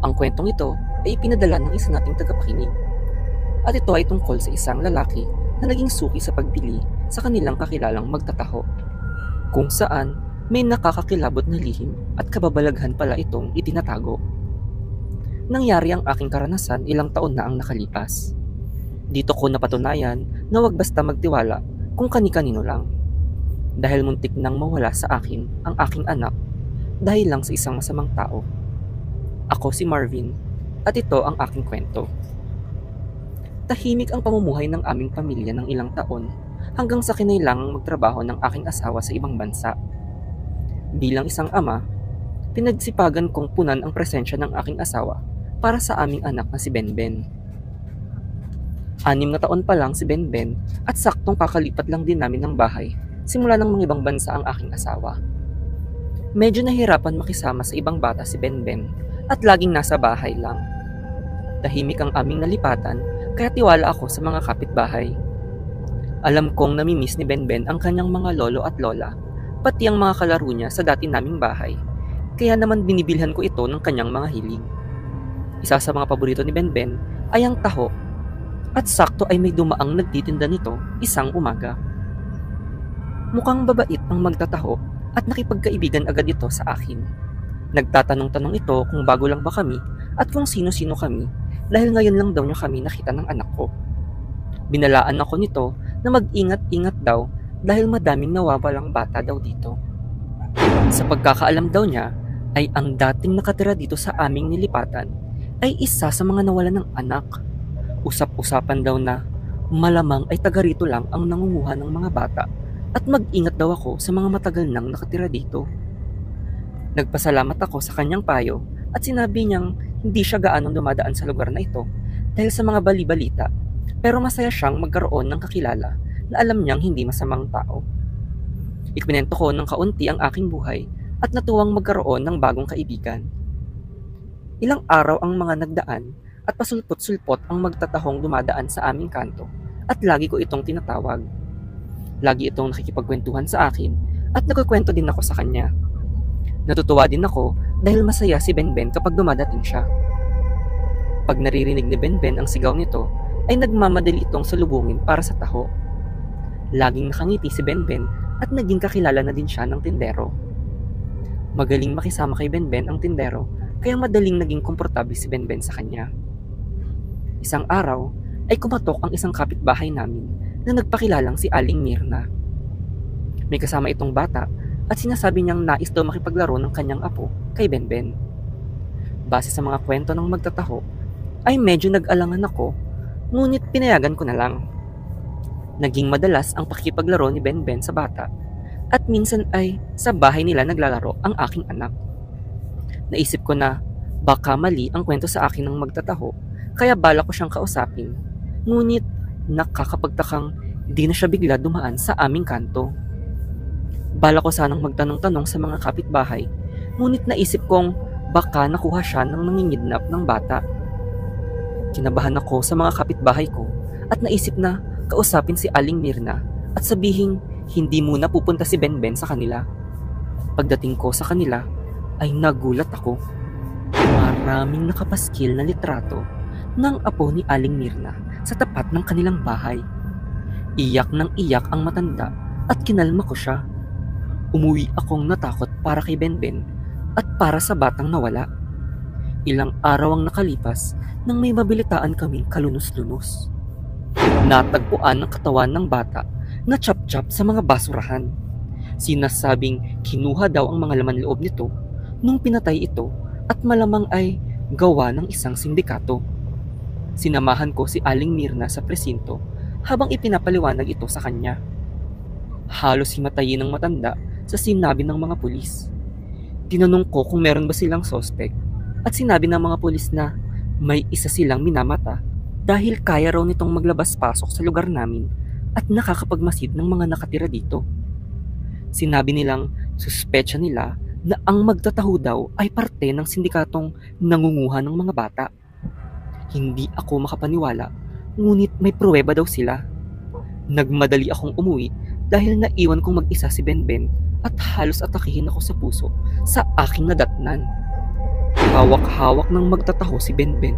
Ang kwentong ito ay ipinadala ng isa nating tagapakinig. At ito ay tungkol sa isang lalaki na naging suki sa pagpili sa kanilang kakilalang magtataho. Kung saan may nakakakilabot na lihim at kababalaghan pala itong itinatago. Nangyari ang aking karanasan ilang taon na ang nakalipas. Dito ko napatunayan na wag basta magtiwala kung kani-kanino lang. Dahil muntik nang mawala sa akin ang aking anak dahil lang sa isang masamang tao. Ako si Marvin at ito ang aking kwento. Tahimik ang pamumuhay ng aming pamilya ng ilang taon hanggang sa kinailangang magtrabaho ng aking asawa sa ibang bansa. Bilang isang ama, pinagsipagan kong punan ang presensya ng aking asawa para sa aming anak na si Benben. 6 na taon pa lang si Benben at saktong kakalipat lang din namin ng bahay simula ng mga ibang bansa ang aking asawa. Medyo nahirapan makisama sa ibang bata si Benben at laging nasa bahay lang. Tahimik ang aming nalipatan kaya tiwala ako sa mga kapitbahay. Alam kong namimiss ni Benben ang kanyang mga lolo at lola, pati ang mga kalaro niya sa dati naming bahay. Kaya naman binibilhan ko ito ng kanyang mga hilig. Isa sa mga paborito ni Benben ay ang taho at sakto ay may dumaang nagtitinda nito isang umaga. Mukhang babait ang magtataho at nakipagkaibigan agad ito sa akin. Nagtatanong-tanong ito kung bago lang ba kami at kung sino-sino kami dahil ngayon lang daw niya kami nakita ng anak ko. Binalaan ako nito na mag-ingat-ingat daw dahil madaming nawawalang bata daw dito. Sa pagkakaalam daw niya ay ang dating nakatira dito sa aming nilipatan ay isa sa mga nawalan ng anak. Usap-usapan daw na malamang ay taga rito lang ang nangunguha ng mga bata at mag-ingat daw ako sa mga matagal nang nakatira dito. Nagpasalamat ako sa kanyang payo at sinabi niyang hindi siya gaanong dumadaan sa lugar na ito dahil sa mga bali-balita, pero masaya siyang magkaroon ng kakilala na alam niyang hindi masamang tao. Ikwinento ko ng kaunti ang aking buhay at natuwang magkaroon ng bagong kaibigan. Ilang araw ang mga nagdaan at pasulpot-sulpot ang magtatahong dumadaan sa aming kanto at lagi ko itong tinatawag. Lagi itong nakikipagkwentuhan sa akin at nagkukwento din ako sa kanya. Natutuwa din ako dahil masaya si Benben kapag dumadating siya. Pag naririnig ni Benben ang sigaw nito, ay nagmamadali itong salubungin para sa taho. Laging nakangiti si Benben at naging kakilala na din siya ng tindero. Magaling makisama kay Benben ang tindero kaya madaling naging komportable si Benben sa kanya. Isang araw ay kumatok ang isang kapitbahay namin na nagpakilalang si Aling Mirna. May kasama itong bata at sinasabi niyang nais daw makipaglaro ng kanyang apo kay Benben. Base sa mga kwento ng magtataho, ay medyo nag-alangan ako, ngunit pinayagan ko na lang. Naging madalas ang pakikipaglaro ni Benben sa bata at minsan ay sa bahay nila naglalaro ang aking anak. Naisip ko na baka mali ang kwento sa akin ng magtataho kaya bala ko siyang kausapin, ngunit nakakapagtakang di na siya bigla dumaan sa aming kanto. Bala ko sanang magtanong-tanong sa mga kapitbahay, ngunit naisip kong baka nakuha siya ng nangingidnap ng bata. Kinabahan ako sa mga kapitbahay ko at naisip na kausapin si Aling Mirna at sabihing hindi muna pupunta si Benben sa kanila. Pagdating ko sa kanila ay nagulat ako. Maraming nakapaskil na litrato ng apo ni Aling Mirna sa tapat ng kanilang bahay. Iyak ng iyak ang matanda at kinalma ko siya. Umuwi akong natakot para kay Benben at para sa batang nawala. Ilang araw ang nakalipas nang may mabilitaan kaming kalunos-lunos. Natagpuan ang katawan ng bata na chop-chop sa mga basurahan. Sinasabing kinuha daw ang mga laman loob nito nung pinatay ito at malamang ay gawa ng isang sindikato. Sinamahan ko si Aling Mirna sa presinto habang ipinapaliwanag ito sa kanya. Halos himatayin ng matanda sa sinabi ng mga pulis. Tinanong ko kung meron ba silang suspect at sinabi ng mga pulis na may isa silang minamata dahil kaya raw nitong maglabas-pasok sa lugar namin at nakakapagmasid ng mga nakatira dito. Sinabi nilang suspetsya nila na ang magtataho daw ay parte ng sindikatong nangunguha ng mga bata. Hindi ako makapaniwala, ngunit may pruweba daw sila. Nagmadali akong umuwi dahil naiwan kong mag-isa si Benben at halos atakihin ako sa puso sa aking nadatnan. Hawak-hawak ng magtataho si Benben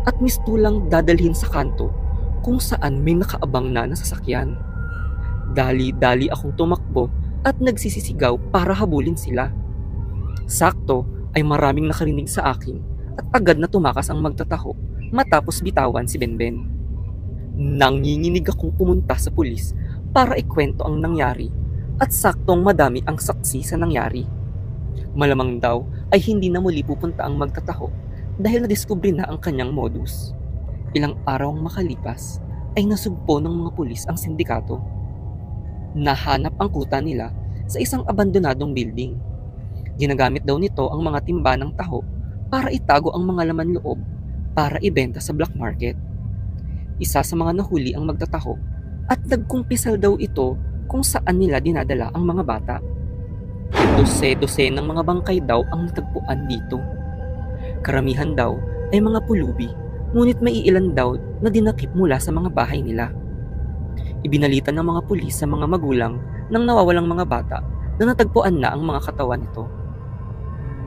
at mistulang dadalhin sa kanto kung saan may nakaabang na sasakyan. Dali-dali akong tumakbo at nagsisisigaw para habulin sila. Sakto ay maraming nakarinig sa akin at agad na tumakas ang magtataho matapos bitawan si Benben. Nanginginig akong pumunta sa pulis para ikwento ang nangyari at saktong madami ang saksi sa nangyari. Malamang daw ay hindi na muli pupunta ang magtataho dahil nadiskubre na ang kanyang modus. Ilang araw ang makalipas ay nasugpo ng mga pulis ang sindikato. Nahanap ang kuta nila sa isang abandonadong building. Ginagamit daw nito ang mga timba ng taho para itago ang mga laman loob para ibenta sa black market. Isa sa mga nahuli ang magtataho at nagkumpisal daw ito kung saan nila dinadala ang mga bata. Dose-dose ng mga bangkay daw ang natagpuan dito. Karamihan daw ay mga pulubi, ngunit may ilan daw na dinakip mula sa mga bahay nila. Ibinalita ng mga pulis sa mga magulang ng nawawalang mga bata na natagpuan na ang mga katawan nito.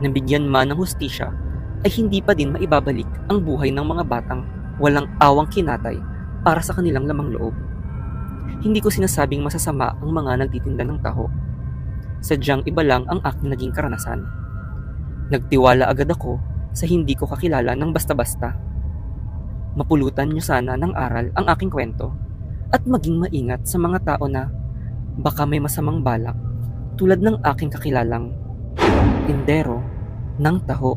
Nabigyan man ng hustisya ay hindi pa din maibabalik ang buhay ng mga batang walang awang kinatay para sa kanilang lamang loob. Hindi ko sinasabing masasama ang mga nagtitinda ng taho. Sadyang iba lang ang aking naging karanasan. Nagtiwala agad ako sa hindi ko kakilala ng basta-basta. Mapulutan niyo sana ng aral ang aking kwento at maging maingat sa mga tao na baka may masamang balak tulad ng aking kakilalang tindero ng taho.